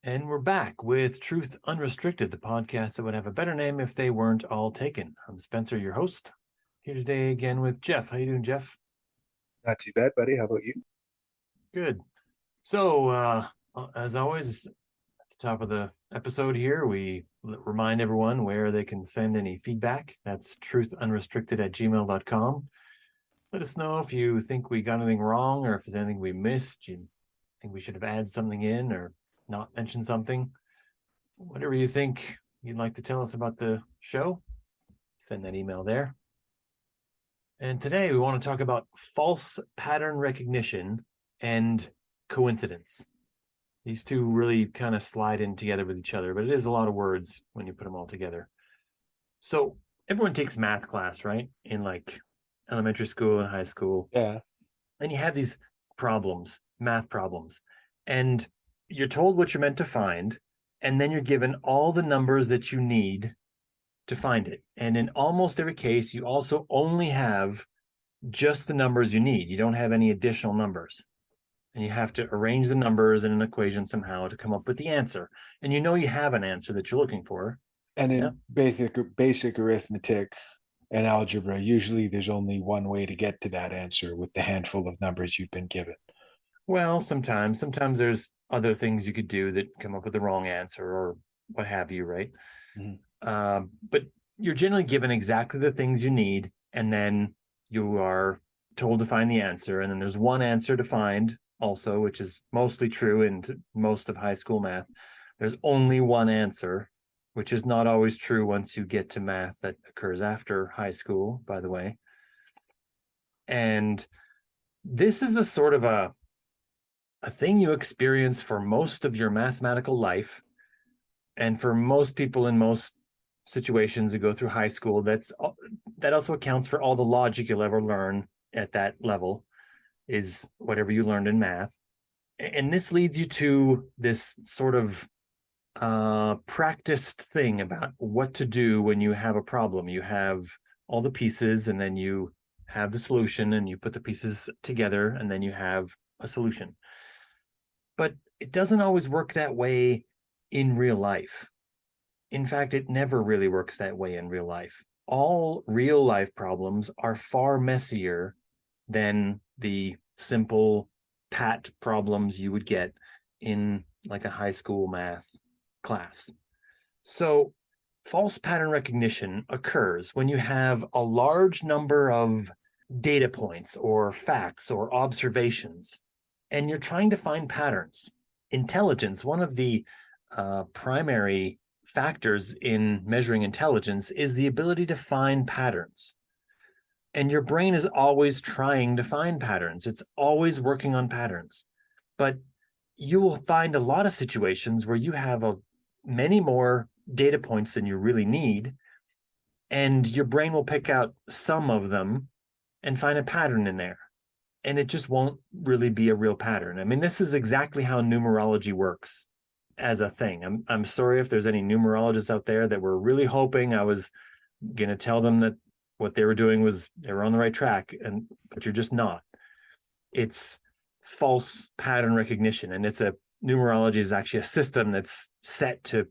And we're back with Truth Unrestricted, the podcast that would have a better name if they weren't all taken. I'm Spencer, your host, here today again with Jeff. How you doing, Jeff? Not too bad, buddy. How about you? Good. So, as always, at the top of the episode here, we remind everyone where they can send any feedback. That's truthunrestricted@gmail.com. Let us know if you think we got anything wrong or if there's anything we missed. You think we should have added something in or not mentioned something. Whatever you think you'd like to tell us about the show, send that email there. And today we want to talk about false pattern recognition and coincidence. These two really kind of slide in together with each other, but it is a lot of words when you put them all together. So everyone takes math class, right? In like elementary school and high school. Yeah. And you have these problems, math problems, and you're told what you're meant to find, and then you're given all the numbers that you need to find it. And in almost every case, you also only have just the numbers you need. You don't have any additional numbers. And you have to arrange the numbers in an equation somehow to come up with the answer. And you know you have an answer that you're looking for. And in basic arithmetic and algebra, usually there's only one way to get to that answer with the handful of numbers you've been given. Well, sometimes there's other things you could do that come up with the wrong answer or what have you, right? Mm-hmm. But you're generally given exactly the things you need, and then you are told to find the answer. And then there's one answer to find also, which is mostly true in most of high school math. There's only one answer, which is not always true once you get to math that occurs after high school, by the way. And this is a sort of a thing you experience for most of your mathematical life. And for most people in most situations who go through high school, that also accounts for all the logic you'll ever learn at that level, is whatever you learned in math. And this leads you to this sort of practiced thing about what to do when you have a problem. You have all the pieces, and then you have the solution, and you put the pieces together, and then you have a solution. But it doesn't always work that way in real life. In fact, it never really works that way in real life. All real life problems are far messier than the simple pat problems you would get in like a high school math class. So false pattern recognition occurs when you have a large number of data points or facts or observations, and you're trying to find patterns. Intelligence, one of the primary factors in measuring intelligence, is the ability to find patterns. And your brain is always trying to find patterns. It's always working on patterns. But you will find a lot of situations where you have many more data points than you really need, and your brain will pick out some of them and find a pattern in there. And it just won't really be a real pattern. I mean, this is exactly how numerology works as a thing. I'm sorry if there's any numerologists out there that were really hoping I was going to tell them that what they were doing was they were on the right track, but you're just not. It's false pattern recognition, and numerology is actually a system that's set to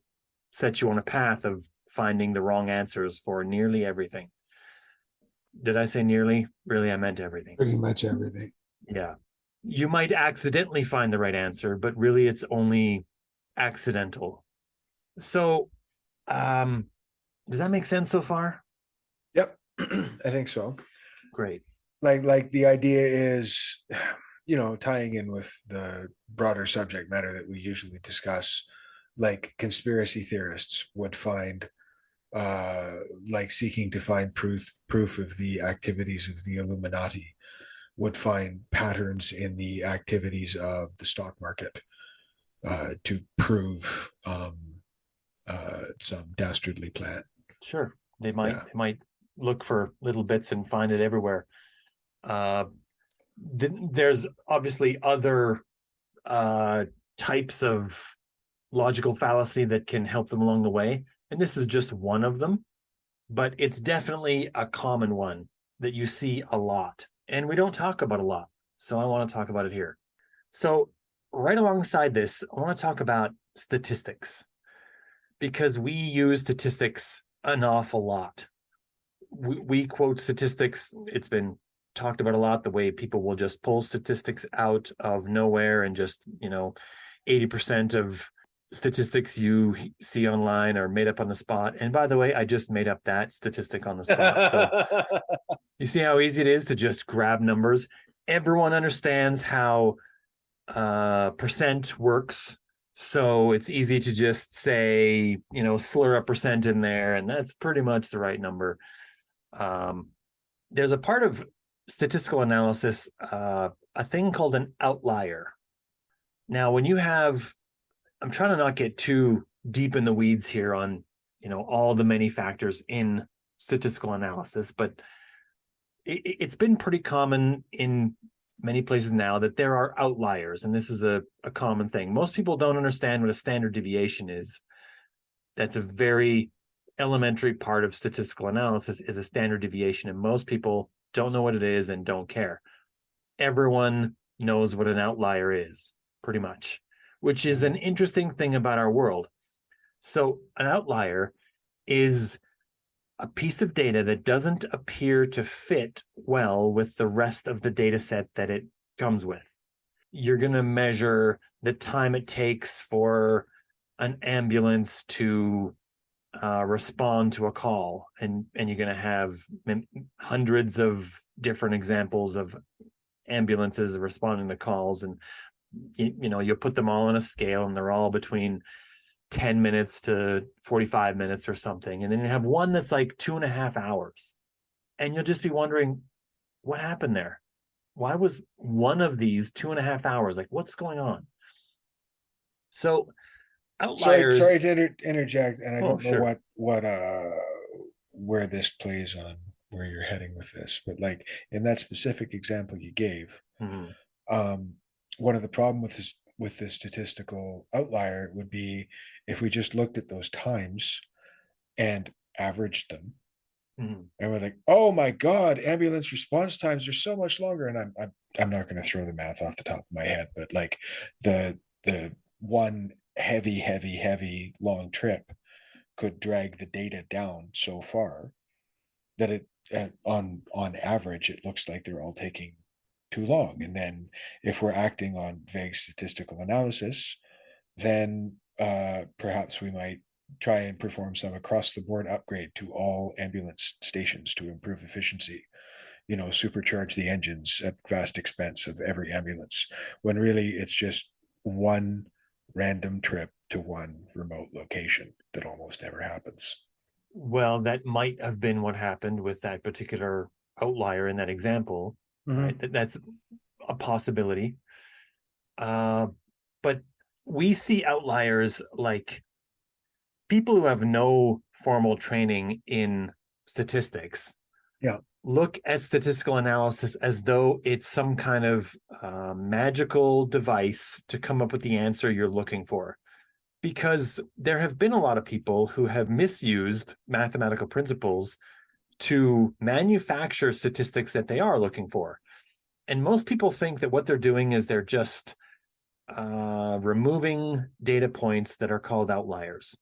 set you on a path of finding the wrong answers for nearly everything. Did I say nearly? Really, I meant everything. Pretty much everything. Yeah. You might accidentally find the right answer, but really it's only accidental. So, does that make sense so far? Yep. I think so. Great. Like the idea is, tying in with the broader subject matter that we usually discuss, like conspiracy theorists would find, like seeking to find proof of the activities of the Illuminati, would find patterns in the activities of the stock market to prove some dastardly plan. Sure, they might look for little bits and find it everywhere. There's obviously other types of logical fallacy that can help them along the way, and this is just one of them, but it's definitely a common one that you see a lot, and we don't talk about a lot, so I want to talk about it here. So right alongside this, I want to talk about statistics, because we use statistics an awful lot. We quote statistics. It's been talked about a lot, the way people will just pull statistics out of nowhere and just, 80% of statistics you see online are made up on the spot. And by the way, I just made up that statistic on the spot. So you see how easy it is to just grab numbers. Everyone understands how percent works. So it's easy to just say, slur a percent in there, and that's pretty much the right number. There's a part of statistical analysis, a thing called an outlier. Now, when you have, I'm trying to not get too deep in the weeds here on, all the many factors in statistical analysis, but it's been pretty common in many places now that there are outliers, and this is a common thing. Most people don't understand what a standard deviation is. That's a very elementary part of statistical analysis, is a standard deviation, and most people don't know what it is and don't care. Everyone knows what an outlier is, pretty much, which is an interesting thing about our world. So an outlier is a piece of data that doesn't appear to fit well with the rest of the data set that it comes with. You're going to measure the time it takes for an ambulance to respond to a call, and you're going to have hundreds of different examples of ambulances responding to calls, and you put them all on a scale, and they're all between 10 minutes to 45 minutes or something. And then you have one that's like 2.5 hours. And you'll just be wondering, what happened there? Why was one of these 2.5 hours? Like, what's going on? So outliers. Sorry to interject, and I don't know sure. what where this plays on where you're heading with this, but like in that specific example you gave, one of the problem with this statistical outlier would be if we just looked at those times and averaged them, and we're like, oh my god, ambulance response times are so much longer. And I'm not going to throw the math off the top of my head, but like the one heavy long trip could drag the data down so far that it on average it looks like they're all taking too long. And then if we're acting on vague statistical analysis, then perhaps we might try and perform some across the board upgrade to all ambulance stations to improve efficiency, supercharge the engines at vast expense of every ambulance, when really it's just one random trip to one remote location that almost never happens. Well, that might have been what happened with that particular outlier in that example, right? That's a possibility. But we see outliers like people who have no formal training in statistics. Yeah. Look at statistical analysis as though it's some kind of magical device to come up with the answer you're looking for. Because there have been a lot of people who have misused mathematical principles to manufacture statistics that they are looking for. And most people think that what they're doing is they're just removing data points that are called outliers.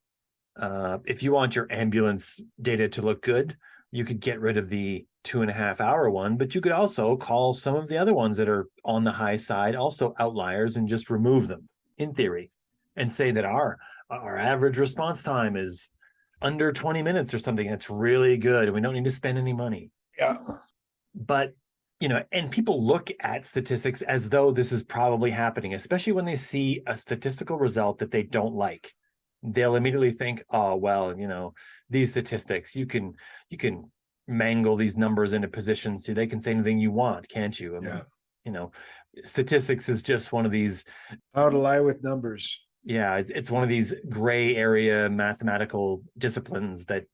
If you want your ambulance data to look good, you could get rid of the 2.5 hour one, but you could also call some of the other ones that are on the high side also outliers and just remove them in theory, and say that our average response time is under 20 minutes or something. That's really good. We don't need to spend any money. Yeah. But, and people look at statistics as though this is probably happening, especially when they see a statistical result that they don't like. They'll immediately think, oh, well, these statistics, you can mangle these numbers into positions so they can say anything you want, can't you? I mean, statistics is just one of these. How to lie with numbers. Yeah, it's one of these gray area mathematical disciplines that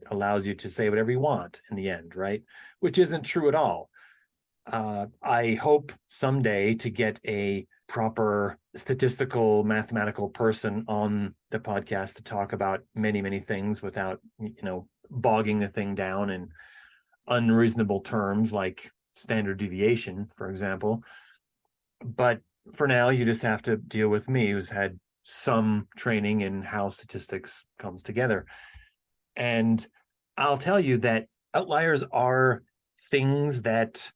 allows you to say whatever you want in the end, right? Which isn't true at all. I hope someday to get a proper statistical mathematical person on the podcast to talk about many, many things without, bogging the thing down in unreasonable terms like standard deviation, for example. But for now, you just have to deal with me, who's had some training in how statistics comes together. And I'll tell you that outliers are things that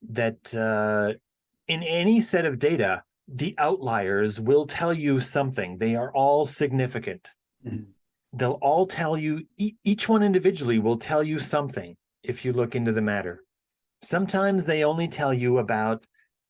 in any set of data, the outliers will tell you something. They are all significant. Mhm. They'll all tell you, each one individually will tell you something if you look into the matter. Sometimes they only tell you about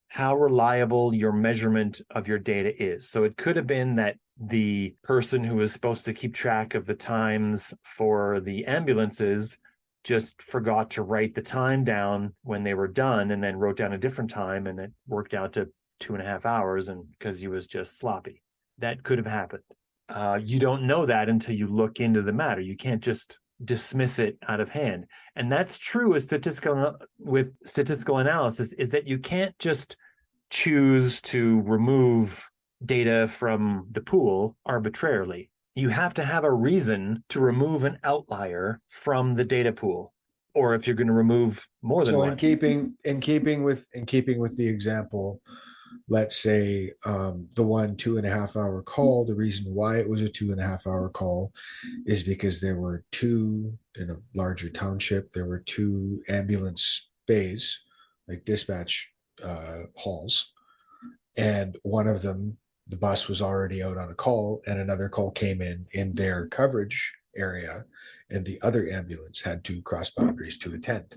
how reliable your measurement of your data is. So it could have been that the person who was supposed to keep track of the times for the ambulances just forgot to write the time down when they were done, and then wrote down a different time, and it worked out to 2.5 hours, and because he was just sloppy. That could have happened. You don't know that until you look into the matter. You can't just dismiss it out of hand. And that's true with statistical analysis, is that you can't just choose to remove data from the pool arbitrarily. You have to have a reason to remove an outlier from the data pool, or if you're going to remove more than So one. in keeping with the example, let's say the 2.5 hour call, the reason why it was a 2.5 hour call is because there were two, in a larger township, there were two ambulance bays, like dispatch halls, and one of them, the bus was already out on a call, and another call came in their coverage area, and the other ambulance had to cross boundaries to attend.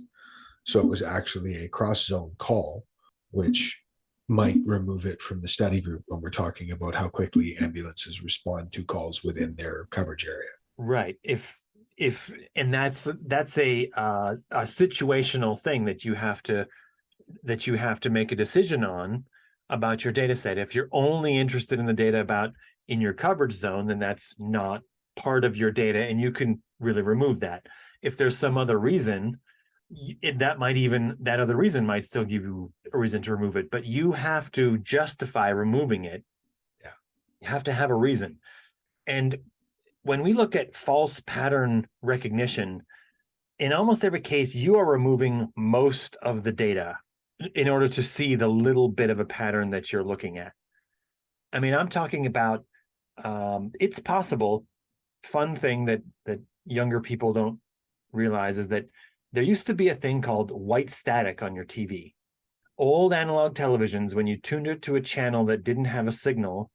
So it was actually a cross zone call, which might remove it from the study group when we're talking about how quickly ambulances respond to calls within their coverage area. Right. If and that's a situational thing that you have to make a decision on about your data set. If you're only interested in the data about in your coverage zone, then that's not part of your data, and you can really remove that. If there's some other reason, that other reason might still give you a reason to remove it, but you have to justify removing it. Yeah. You have to have a reason. And when we look at false pattern recognition, in almost every case, you are removing most of the data in order to see the little bit of a pattern that you're looking at. I mean, I'm talking about it's possible. Fun thing that younger people don't realize is that there used to be a thing called white static on your TV. Old analog televisions, when you tuned it to a channel that didn't have a signal,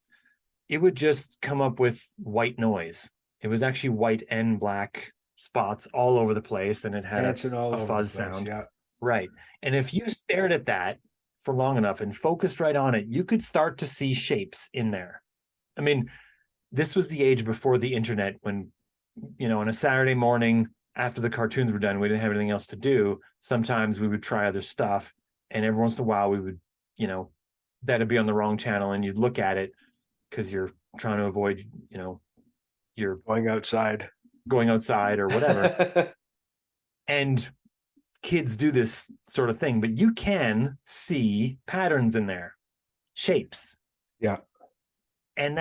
it would just come up with white noise. It was actually white and black spots all over the place, and it had Dancing all a over the fuzz place. sound. Yeah. Right. And if you stared at that for long enough and focused right on it, you could start to see shapes in there. I mean, this was the age before the internet, when, on a Saturday morning after the cartoons were done, we didn't have anything else to do. Sometimes we would try other stuff. And every once in a while we would, that'd be on the wrong channel, and you'd look at it because you're trying to avoid, you're Going outside or whatever. And kids do this sort of thing, but you can see patterns in there, shapes. Yeah. And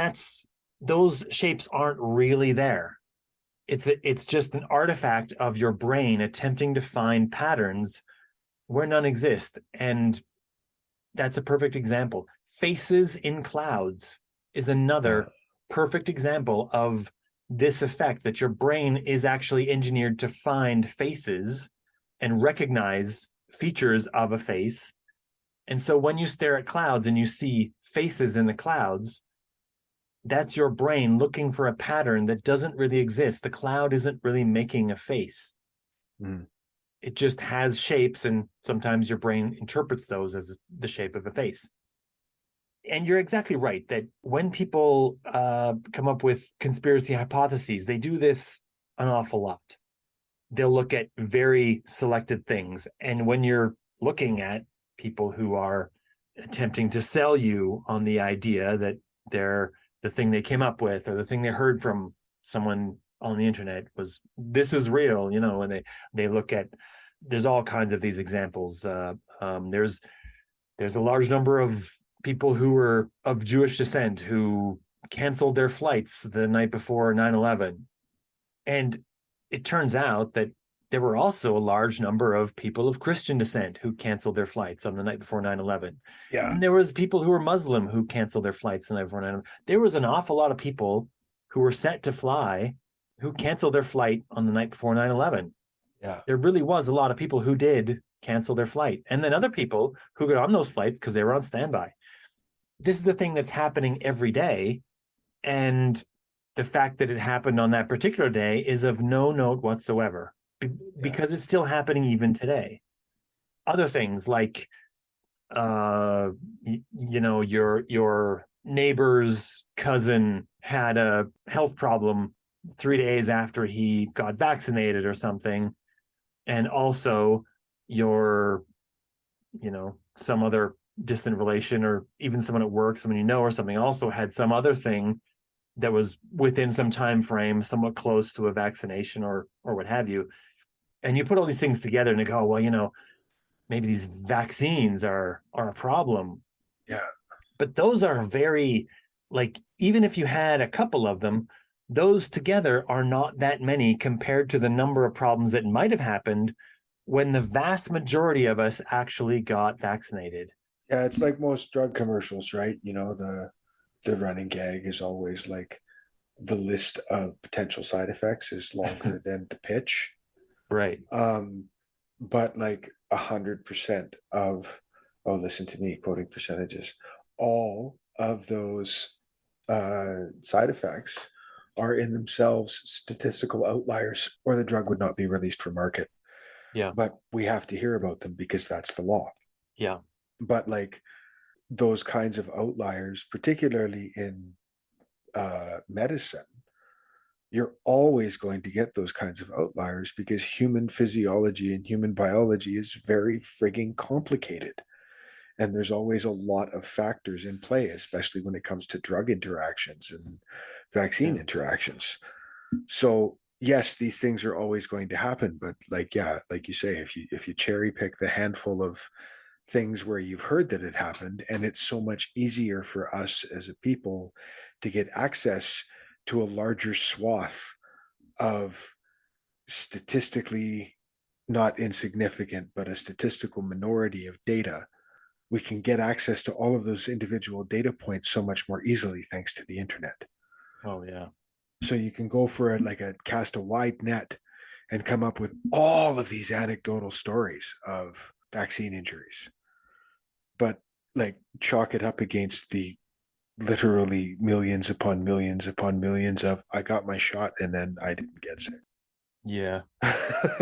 those shapes aren't really there. It's just an artifact of your brain attempting to find patterns where none exist. And that's a perfect example. Faces in clouds is another perfect example of this effect, that your brain is actually engineered to find faces and recognize features of a face. And so when you stare at clouds and you see faces in the clouds, that's your brain looking for a pattern that doesn't really exist. The cloud isn't really making a face. Mm. It just has shapes, and sometimes your brain interprets those as the shape of a face. And you're exactly right that when people come up with conspiracy hypotheses, they do this an awful lot. They'll look at very selected things. And when you're looking at people who are attempting to sell you on the idea that they're the thing they came up with, or the thing they heard from someone on the internet this is real, and they look at, there's all kinds of these examples. There's a large number of people who were of Jewish descent who canceled their flights the night before 9/11. And it turns out that there were also a large number of people of Christian descent who canceled their flights on the night before 9/11. Yeah. And there was people who were Muslim who canceled their flights the night before 9/11. There was an awful lot of people who were set to fly who canceled their flight on the night before 9/11. Yeah. There really was a lot of people who did cancel their flight. And then other people who got on those flights because they were on standby. This is a thing that's happening every day. And the fact that it happened on that particular day is of no note whatsoever because it's still happening even today. Other things like, your neighbor's cousin had a health problem 3 days after he got vaccinated or something. And also some other distant relation or even someone at work, someone or something also had some other thing that was within some time frame, somewhat close to a vaccination or what have you. And you put all these things together and you go, well, maybe these vaccines are a problem. Yeah. But those are very, even if you had a couple of them, those together are not that many compared to the number of problems that might have happened when the vast majority of us actually got vaccinated. Yeah, it's like most drug commercials, right? The running gag is always like the list of potential side effects is longer than the pitch. Right. But like 100% of, listen to me quoting percentages, all of those side effects are in themselves statistical outliers, or the drug would not be released for market. Yeah. But we have to hear about them because that's the law. Yeah. But like those kinds of outliers, particularly in medicine, you're always going to get those kinds of outliers because human physiology and human biology is very frigging complicated. And there's always a lot of factors in play, especially when it comes to drug interactions and vaccine interactions. So yes, these things are always going to happen, but like you say, if you cherry pick the handful of things where you've heard that it happened, and it's so much easier for us as a people to get access to a larger swath of statistically not insignificant, but a statistical minority of data, we can get access to all of those individual data points so much more easily thanks to the internet. Oh, yeah. So you can go for cast a wide net and come up with all of these anecdotal stories of vaccine injuries, but like chalk it up against the literally millions upon millions upon millions of I got my shot and then I didn't get sick. Yeah.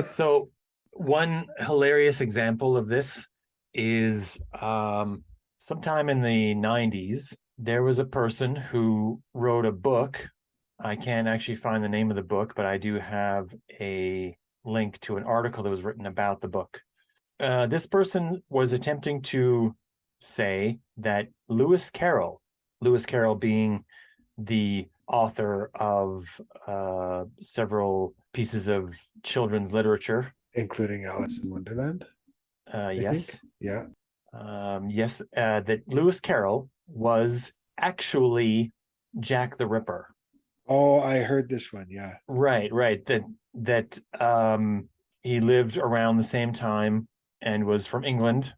So one hilarious example of this is sometime in the 90s, there was a person who wrote a book. I can't actually find the name of the book, but I do have a link to an article that was written about the book. This person was attempting to say that Lewis Carroll being the author of several pieces of children's literature, including Alice in Wonderland. Yes. Yeah. Yes, that Lewis Carroll was actually Jack the Ripper. Oh, I heard this one. Yeah. Right. That he lived around the same time and was from England.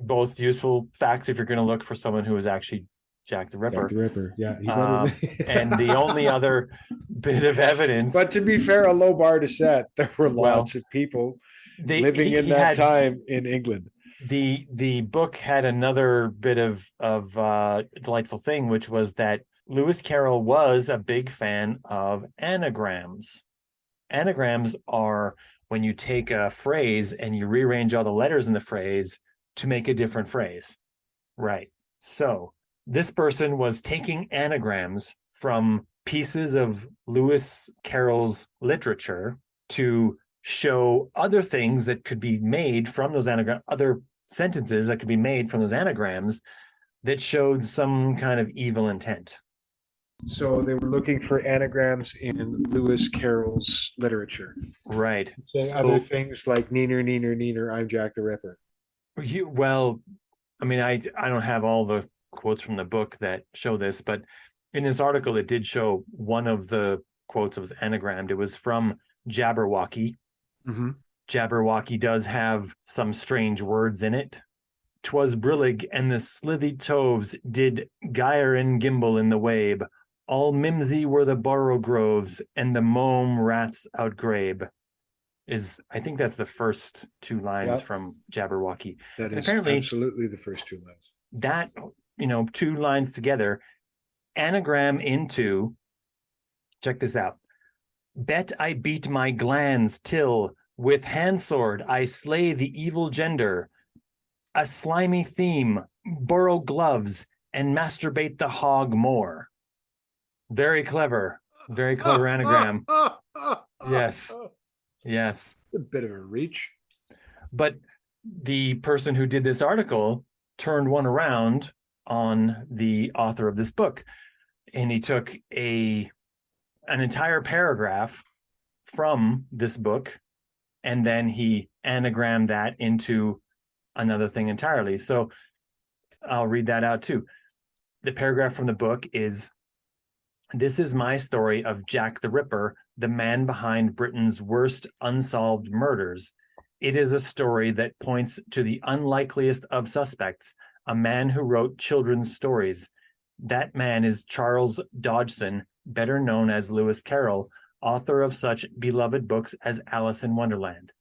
Both useful facts if you're going to look for someone who was actually Jack the Ripper. Jack the Ripper. Yeah. And the only other bit of evidence. But to be fair, a low bar to set. There were lots of people living in that time in England. The book had another bit of delightful thing, which was that Lewis Carroll was a big fan of anagrams. Anagrams are when you take a phrase and you rearrange all the letters in the phrase to make a different phrase. Right. So this person was taking anagrams from pieces of Lewis Carroll's literature to show other things that could be made from those anagrams, other sentences that could be made from those anagrams that showed some kind of evil intent. So they were looking for anagrams in Lewis Carroll's literature. Right. Saying other things like neener, neener, neener, I'm Jack the Ripper. I don't have all the quotes from the book that show this, but in this article, it did show one of the quotes that was anagrammed. It was from Jabberwocky, Mm-hmm. Jabberwocky does have some strange words in it. 'Twas brillig, and the slithy toves did gyre and gimble in the wabe. All mimsy were the borogroves, and the mome raths outgrabe. I think that's the first two lines Yep, from Jabberwocky. that And is apparently absolutely the first two lines. that, two lines together anagram into, check this out. Bet I beat my glands till with handsword I slay the evil gender. A slimy theme, borrow gloves, and masturbate the hog more. Very clever. Very clever anagram. Yes. Yes. A bit of a reach. But the person who did this article turned one around on the author of this book. And he took an entire paragraph from this book, and then he anagrammed that into another thing entirely. So I'll read that out too. The paragraph from the book is, "This is my story of Jack the Ripper, the man behind Britain's worst unsolved murders. It is a story that points to the unlikeliest of suspects, a man who wrote children's stories. That man is Charles Dodgson, better known as Lewis Carroll, author of such beloved books as Alice in Wonderland."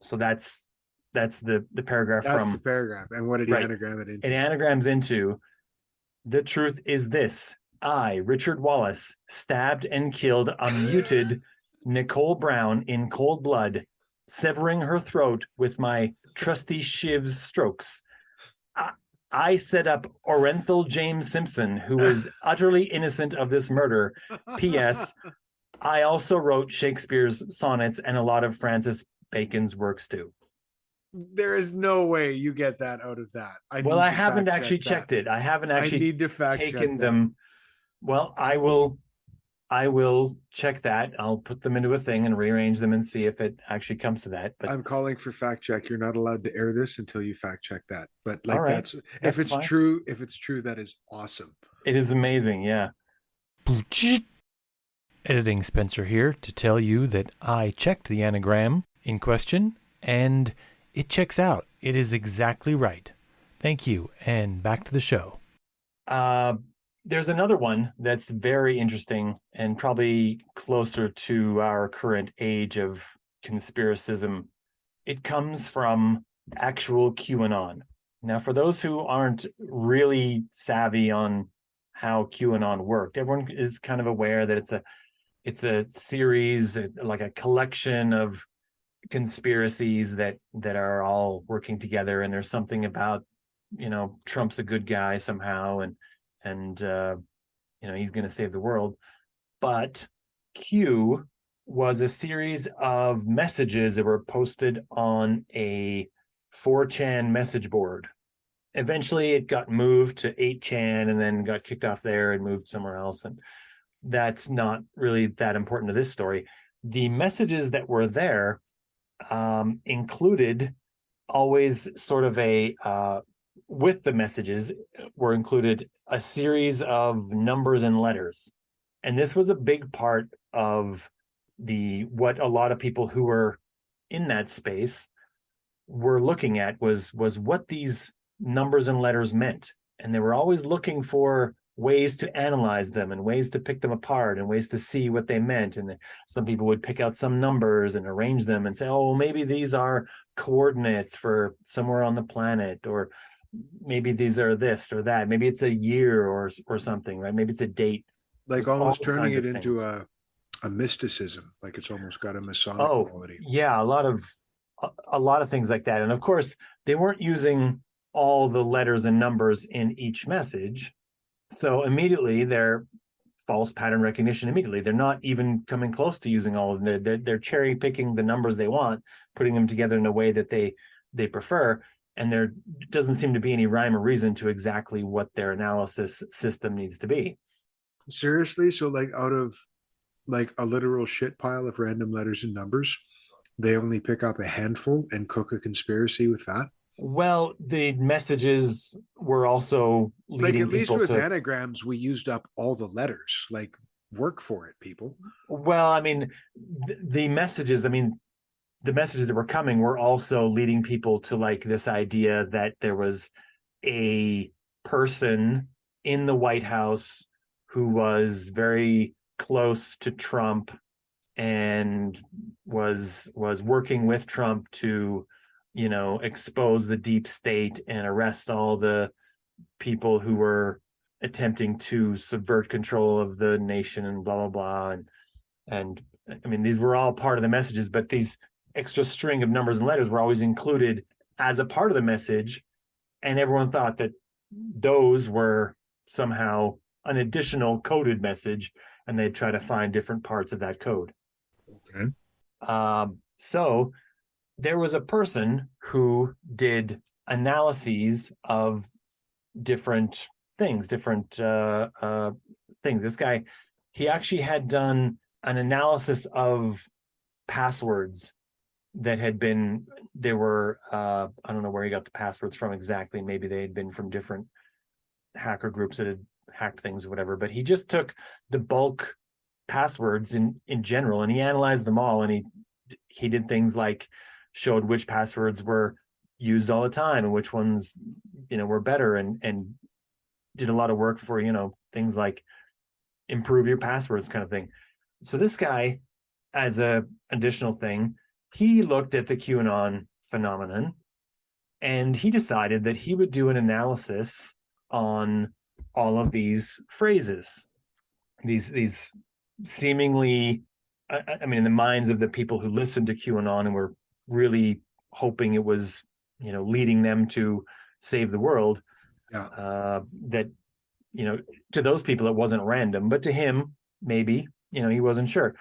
So that's the paragraph That's from the paragraph. And what did he right. anagram it into? It anagrams into, "The truth is this. I, Richard Wallace, stabbed and killed a muted Nicole Brown in cold blood, severing her throat with my trusty shiv's strokes. I set up Orenthal James Simpson, who is utterly innocent of this murder. P.S. I also wrote Shakespeare's sonnets and a lot of Francis Bacon's works too." There is no way you get that out of that. I haven't actually checked it. I haven't actually need to fact taken check them. Well, I will check that. I'll put them into a thing and rearrange them and see if it actually comes to that. But I'm calling for fact check. You're not allowed to air this until you fact check that. But like all right, that's if it's fine. True, if it's true, that is awesome. It is amazing, yeah. Editing Spencer here to tell you that I checked the anagram in question and it checks out. It is exactly right. Thank you, and back to the show. There's another one that's very interesting and probably closer to our current age of conspiracism. It comes from actual QAnon. Now, for those who aren't really savvy on how QAnon worked, everyone is kind of aware that it's a series, like a collection of conspiracies that are all working together, and there's something about, Trump's a good guy somehow, and he's going to save the world. But Q was a series of messages that were posted on a 4chan message board. Eventually it got moved to 8chan and then got kicked off there and moved somewhere else, and that's not really that important to this story. The messages that were there included always sort of with the messages were included a series of numbers and letters. And this was a big part of what a lot of people who were in that space were looking at was what these numbers and letters meant. And they were always looking for ways to analyze them and ways to pick them apart and ways to see what they meant. And some people would pick out some numbers and arrange them and say, oh, well, maybe these are coordinates for somewhere on the planet, or maybe these are this or that. Maybe it's a year or something, right? Maybe it's a date. Like almost turning it into a mysticism, like it's almost got a Masonic quality. Yeah, a lot of things like that. And of course, they weren't using all the letters and numbers in each message. So immediately they're false pattern recognition. Immediately, they're not even coming close to using all of them. They're cherry picking the numbers they want, putting them together in a way that they prefer. And there doesn't seem to be any rhyme or reason to exactly what their analysis system needs to be. Seriously? So like out of like a literal shit pile of random letters and numbers, they only pick up a handful and cook a conspiracy with that? Well, the messages were also leading like at least people with to anagrams, we used up all the letters. Like, work for it, people. Well, I mean, the messages, I mean, the messages that were coming were also leading people to like this idea that there was a person in the White House who was very close to Trump and was working with Trump to, expose the deep state and arrest all the people who were attempting to subvert control of the nation and blah blah blah. And I mean, these were all part of the messages, but these extra string of numbers and letters were always included as a part of the message, and everyone thought that those were somehow an additional coded message, and they'd try to find different parts of that code. Okay. So there was a person who did analyses of different things. This guy, he actually had done an analysis of passwords that had been, there were, I don't know where he got the passwords from exactly. Maybe they had been from different hacker groups that had hacked things or whatever, but he just took the bulk passwords in general and he analyzed them all, and he did things like showed which passwords were used all the time and which ones were better, and did a lot of work for things like improve your passwords kind of thing. So this guy, as a additional thing, he looked at the QAnon phenomenon and he decided that he would do an analysis on all of these phrases, these seemingly, I mean, in the minds of the people who listened to QAnon and were really hoping it was, leading them to save the world. Yeah. That, to those people, it wasn't random, but to him, maybe, he wasn't sure.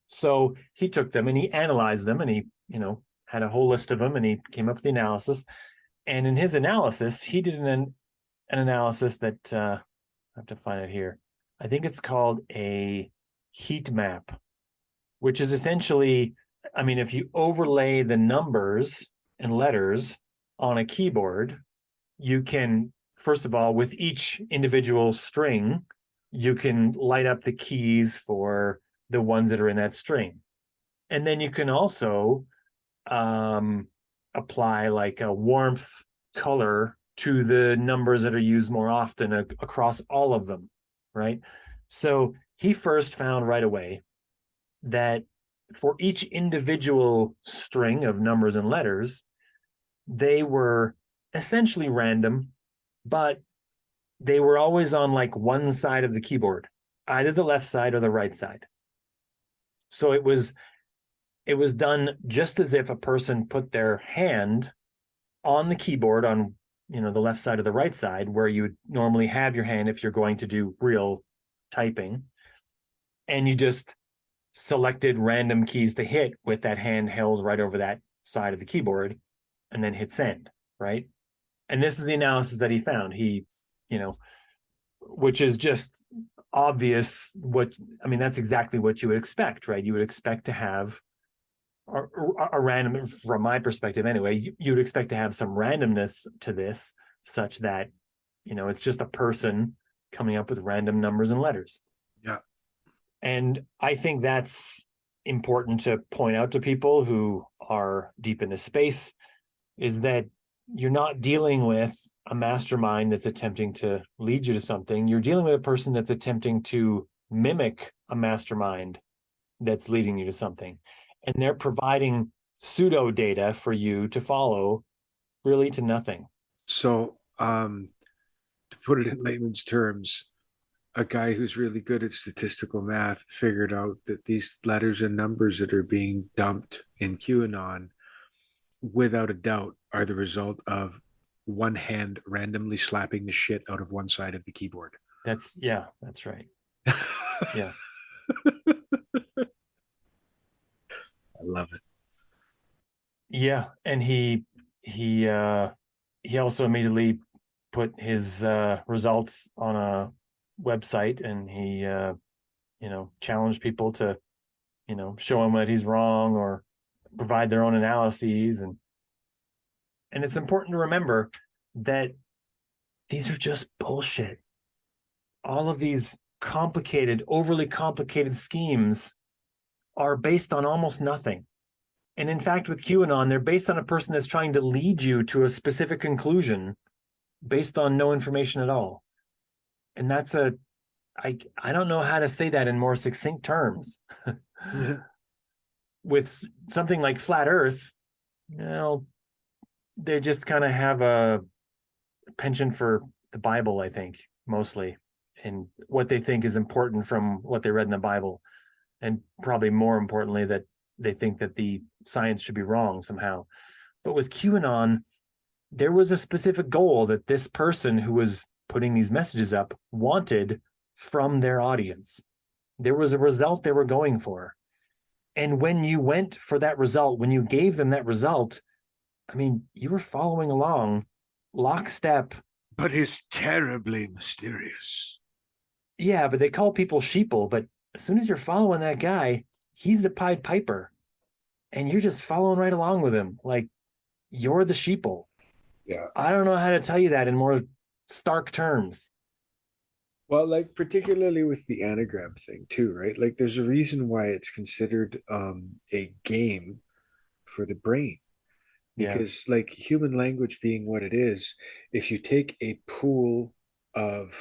So he took them and he analyzed them, and he, had a whole list of them, and he came up with the analysis. And in his analysis, he did an analysis that I have to find it here. I think it's called a heat map, which is essentially, I mean, if you overlay the numbers and letters on a keyboard, you can, first of all, with each individual string, you can light up the keys for the ones that are in that string. And then you can also apply like a warmth color to the numbers that are used more often across all of them, right? So he first found right away that for each individual string of numbers and letters, they were essentially random, but they were always on like one side of the keyboard, either the left side or the right side. So it was done just as if a person put their hand on the keyboard on, the left side or the right side, where you would normally have your hand if you're going to do real typing, and you just selected random keys to hit with that hand held right over that side of the keyboard, and then hit send, right? And this is the analysis that he found. He, which is just obvious. That's exactly what you would expect, right? You would expect to have a random, from my perspective anyway, you would expect to have some randomness to this, such that, it's just a person coming up with random numbers and letters. Yeah. And I think that's important to point out to people who are deep in this space, is that you're not dealing with a mastermind that's attempting to lead you to something. You're dealing with a person that's attempting to mimic a mastermind that's leading you to something. And they're providing pseudo data for you to follow, really to nothing. So, to put it in layman's terms, a guy who's really good at statistical math figured out that these letters and numbers that are being dumped in QAnon, without a doubt, are the result of one hand randomly slapping the shit out of one side of the keyboard. That's right. Yeah. I love it. Yeah. And he also immediately put his results on a website, and he challenged people to show him that he's wrong or provide their own analyses. And it's important to remember that these are just bullshit. All of these overly complicated schemes are based on almost nothing. And in fact, with QAnon, they're based on a person that's trying to lead you to a specific conclusion based on no information at all. And that's I don't know how to say that in more succinct terms. With something like flat Earth, they just kind of have a penchant for the Bible, I think, mostly, and what they think is important from what they read in the Bible. And probably more importantly, that they think that the science should be wrong somehow. But with QAnon, there was a specific goal that this person who was putting these messages up wanted from their audience. There was a result they were going for. And when you went for that result, when you gave them that result, I mean, you were following along lockstep. But it's terribly mysterious. Yeah, but they call people sheeple. But as soon as you're following that guy, he's the Pied Piper. And you're just following right along with him. Like, you're the sheeple. Yeah. I don't know how to tell you that in more stark terms. Well, like particularly with the anagram thing too, right? Like there's a reason why it's considered a game for the brain. Yeah. Because like human language being what it is, if you take a pool of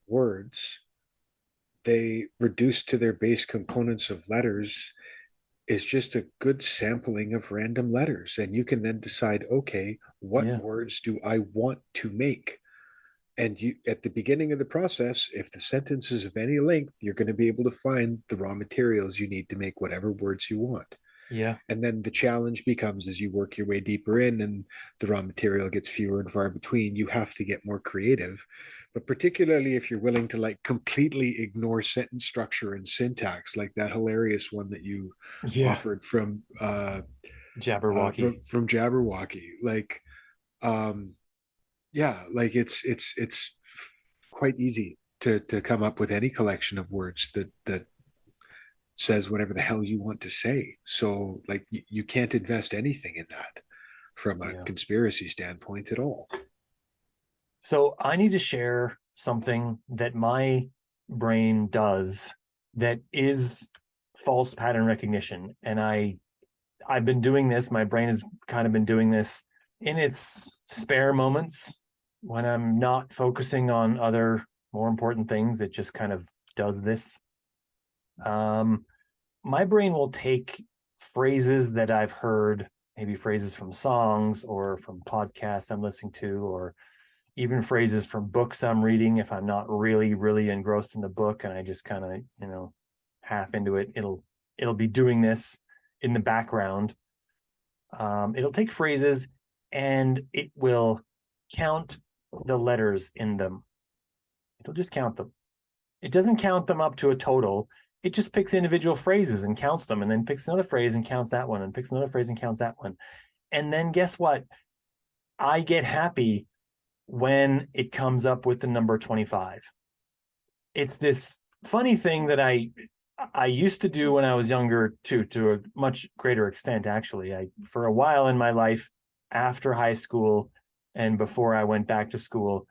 words, they reduce to their base components of letters is just a good sampling of random letters. And you can then decide, okay, what Yeah. words do I want to make? And you, at the beginning of the process, if the sentence is of any length, you're going to be able to find the raw materials you need to make whatever words you want. Yeah. And then the challenge becomes, as you work your way deeper in and the raw material gets fewer and far between, you have to get more creative. But particularly if you're willing to like completely ignore sentence structure and syntax, like that hilarious one that you Yeah. offered from Jabberwocky. from Jabberwocky, like yeah, like it's quite easy to come up with any collection of words that says whatever the hell you want to say. So like you can't invest anything in that from a Yeah. conspiracy standpoint at all. So I need to share something that my brain does that is false pattern recognition. And I've been doing this. My brain has kind of been doing this in its spare moments when I'm not focusing on other more important things. It just kind of does this. My brain will take phrases that I've heard, maybe phrases from songs or from podcasts I'm listening to, or even phrases from books I'm reading. If I'm not really, really engrossed in the book and I just kind of, half into it, it'll be doing this in the background. It'll take phrases and it will count the letters in them. It'll just count them. It doesn't count them up to a total. It just picks individual phrases and counts them, and then picks another phrase and counts that one, and picks another phrase and counts that one. And then guess what? I get happy when it comes up with the number 25. It's this funny thing that I used to do when I was younger too, to a much greater extent, actually. For a while in my life, after high school and before I went back to school,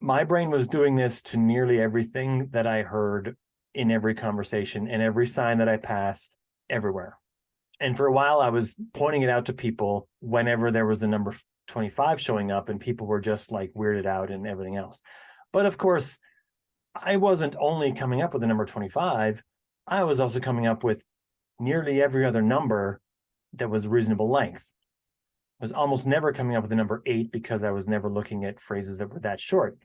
my brain was doing this to nearly everything that I heard in every conversation and every sign that I passed everywhere. And for a while, I was pointing it out to people whenever there was the number 25 showing up, and people were just like weirded out and everything else. But of course, I wasn't only coming up with the number 25, I was also coming up with nearly every other number that was reasonable length. I was almost never coming up with the number 8 because I was never looking at phrases that were that short.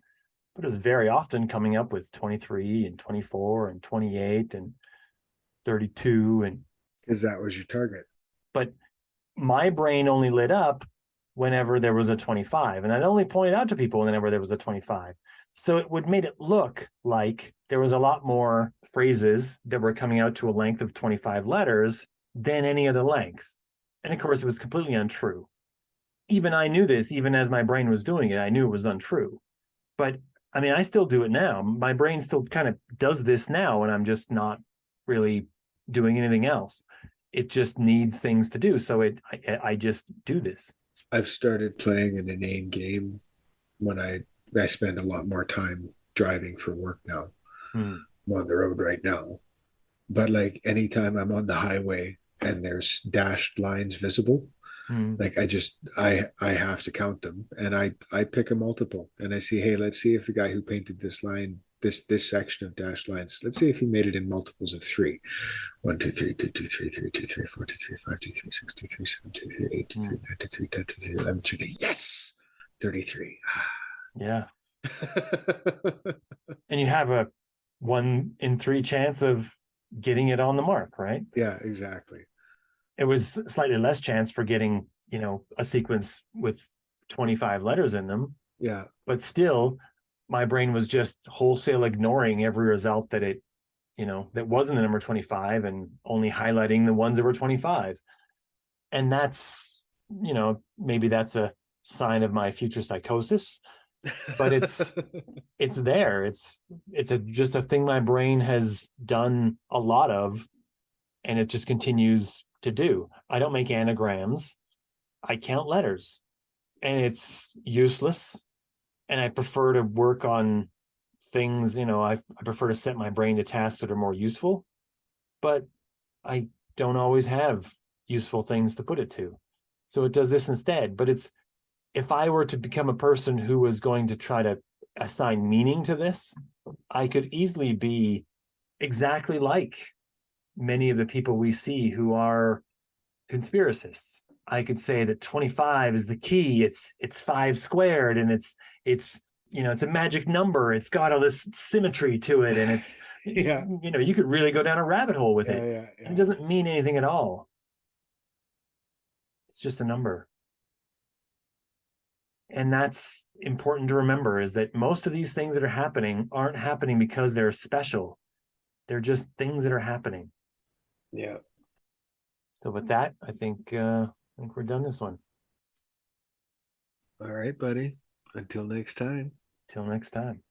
But it was very often coming up with 23 and 24 and 28 and 32. And because that was your target. But my brain only lit up whenever there was a 25. And I'd only point it out to people whenever there was a 25. So it would made it look like there was a lot more phrases that were coming out to a length of 25 letters than any other length. And of course, it was completely untrue. Even I knew this, even as my brain was doing it, I knew it was untrue. But I mean, I still do it now. My brain still kind of does this now, and I'm just not really doing anything else. It just needs things to do. So I just do this. I've started playing an inane game when I spend a lot more time driving for work now. I'm on the road right now. But like anytime I'm on the highway and there's dashed lines visible, Mm. like I have to count them, and I pick a multiple, and I see, hey, let's see if the guy who painted this line, this section of dashed lines, let's see if he made it in multiples of three. 1, 2, 3, 2, 2, 3, 3, 2, 3, 4, 2, 3, 5, 2, 3, 6, 2, 3, 7, 2, 3, 8, 2, 3, 9, 2, 3, 10, 2, 3, 11, 2, 3. Yes, 33. Yeah. And you have a 1 in 3 chance of getting it on the mark, right? Yeah, exactly. It was slightly less chance for getting, a sequence with 25 letters in them, Yeah. but still my brain was just wholesale ignoring every result that wasn't the number 25 and only highlighting the ones that were 25. And that's, maybe that's a sign of my future psychosis, but it's there. It's just a thing my brain has done a lot of, and it just continues to do. I don't make anagrams. I count letters, and it's useless. And I prefer to work on things, I prefer to set my brain to tasks that are more useful, but I don't always have useful things to put it to. So it does this instead. But if I were to become a person who was going to try to assign meaning to this, I could easily be exactly like many of the people we see who are conspiracists. I could say that 25 is the key. It's 5 squared, and it's it's a magic number. It's got all this symmetry to it, and it's Yeah. you could really go down a rabbit hole with it. Yeah. And it doesn't mean anything at all. It's just a number. And that's important to remember, is that most of these things that are happening aren't happening because they're special. They're just things that are happening. Yeah. So with that, I think we're done this one. All right, buddy. Until next time. Till next time.